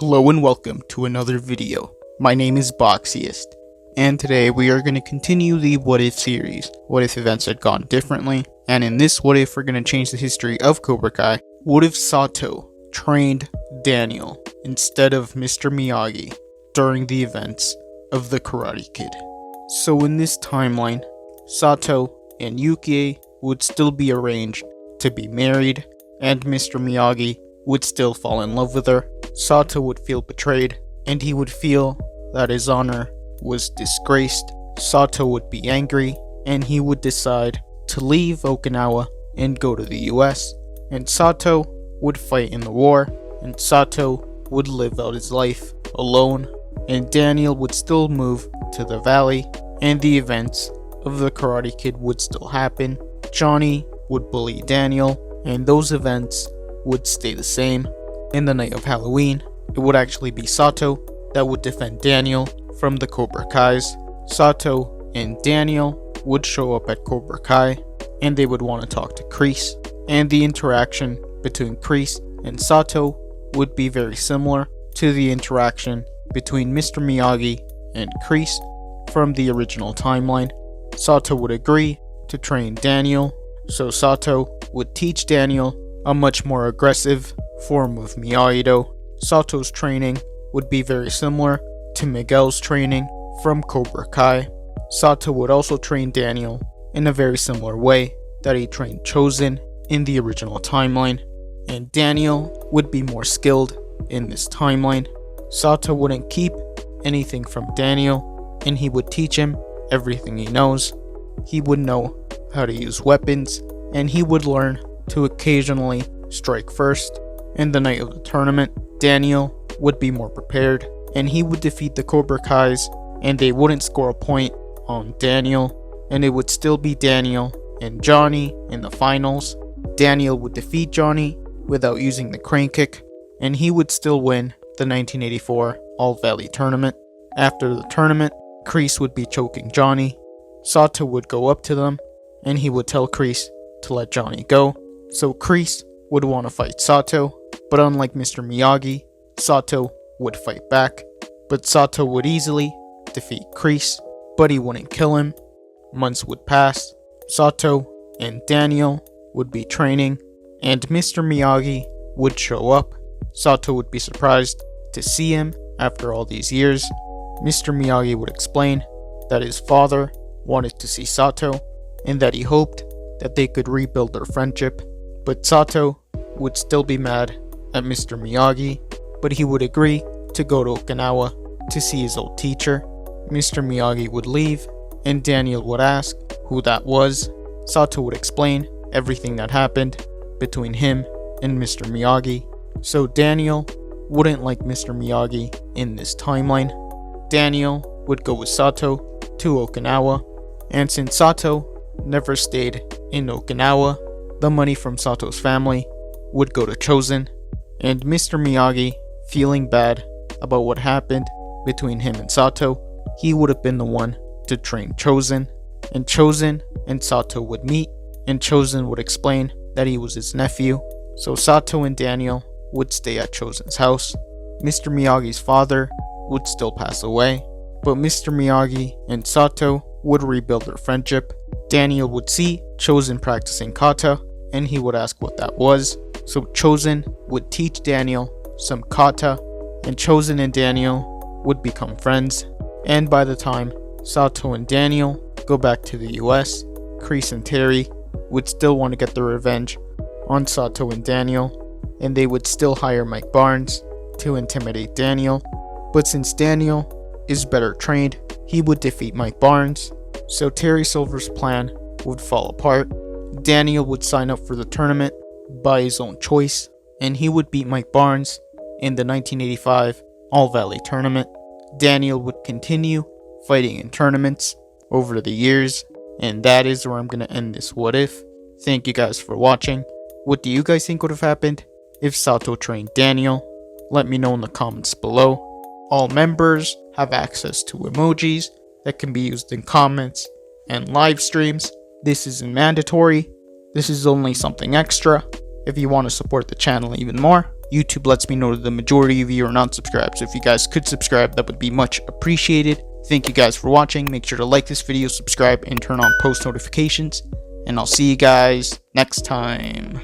Hello and welcome to another video. My name is Boxiest, and today we are going to continue the What If series. What if events had gone differently? And in this What If, we're going to change the history of Cobra Kai. What if Sato trained Daniel instead of Mr. Miyagi during the events of the Karate Kid? So in this timeline, Sato and Yukie would still be arranged to be married, and Mr. Miyagi would still fall in love with her. Sato would feel betrayed, and he would feel that his honor was disgraced. Sato would be angry, and he would decide to leave Okinawa and go to the US. And Sato would fight in the war, and Sato would live out his life alone, and Daniel would still move to the valley, and the events of the Karate Kid would still happen. Johnny would bully Daniel, and those events would stay the same. In the night of Halloween, it would actually be Sato that would defend Daniel from the Cobra Kais. Sato and Daniel would show up at Cobra Kai, and they would want to talk to Kreese. And the interaction between Kreese and Sato would be very similar to the interaction between Mr. Miyagi and Kreese from the original timeline. Sato would agree to train Daniel, so Sato would teach Daniel a much more aggressive form of Miyagi-Do. Sato's training would be very similar to Miguel's training from Cobra Kai. Sato would also train Daniel in a very similar way that he trained Chozen in the original timeline, and Daniel would be more skilled in this timeline. Sato wouldn't keep anything from Daniel, and he would teach him everything he knows. He would know how to use weapons, and he would learn to occasionally strike first. In the night of the tournament, Daniel would be more prepared, and he would defeat the Cobra Kais, and they wouldn't score a point on Daniel, and it would still be Daniel and Johnny in the finals. Daniel would defeat Johnny without using the crane kick, and he would still win the 1984 All-Valley tournament. After the tournament, Kreese would be choking Johnny. Sato would go up to them, and he would tell Kreese to let Johnny go. So Kreese would want to fight Sato, but unlike Mr. Miyagi, Sato would fight back. But Sato would easily defeat Kreese, but he wouldn't kill him. Months would pass. Sato and Daniel would be training, and Mr. Miyagi would show up. Sato would be surprised to see him after all these years. Mr. Miyagi would explain that his father wanted to see Sato, and that he hoped that they could rebuild their friendship. But Sato would still be mad at Mr. Miyagi, but he would agree to go to Okinawa to see his old teacher. Mr. Miyagi would leave, and Daniel would ask who that was. Sato would explain everything that happened between him and Mr. Miyagi. So Daniel wouldn't like Mr. Miyagi in this timeline. Daniel would go with Sato to Okinawa, and since Sato never stayed in Okinawa, the money from Sato's family would go to Chozen, and Mr. Miyagi, feeling bad about what happened between him and Sato, he would have been the one to train Chozen, and Chozen and Sato would meet, and Chozen would explain that he was his nephew. So Sato and Daniel would stay at Chozen's house. Mr. Miyagi's father would still pass away, but Mr. Miyagi and Sato would rebuild their friendship. Daniel would see Chozen practicing kata, and he would ask what that was. So Chozen would teach Daniel some kata, and Chozen and Daniel would become friends. And by the time Sato and Daniel go back to the US, Kreese and Terry would still want to get their revenge on Sato and Daniel, and they would still hire Mike Barnes to intimidate Daniel. But since Daniel is better trained, he would defeat Mike Barnes. So Terry Silver's plan would fall apart. Daniel would sign up for the tournament by his own choice, and he would beat Mike Barnes in the 1985 All-Valley tournament. Daniel would continue fighting in tournaments over the years, and that is where I'm going to end this What If. Thank you guys for watching. What do you guys think would have happened if Sato trained Daniel? Let me know in the comments below. All members have access to emojis that can be used in comments and live streams. This isn't mandatory. This is only something extra if you want to support the channel even more. YouTube lets me know that the majority of you are not subscribed, so if you guys could subscribe, that would be much appreciated. Thank you guys for watching. Make sure to like this video, subscribe, and turn on post notifications. And I'll see you guys next time.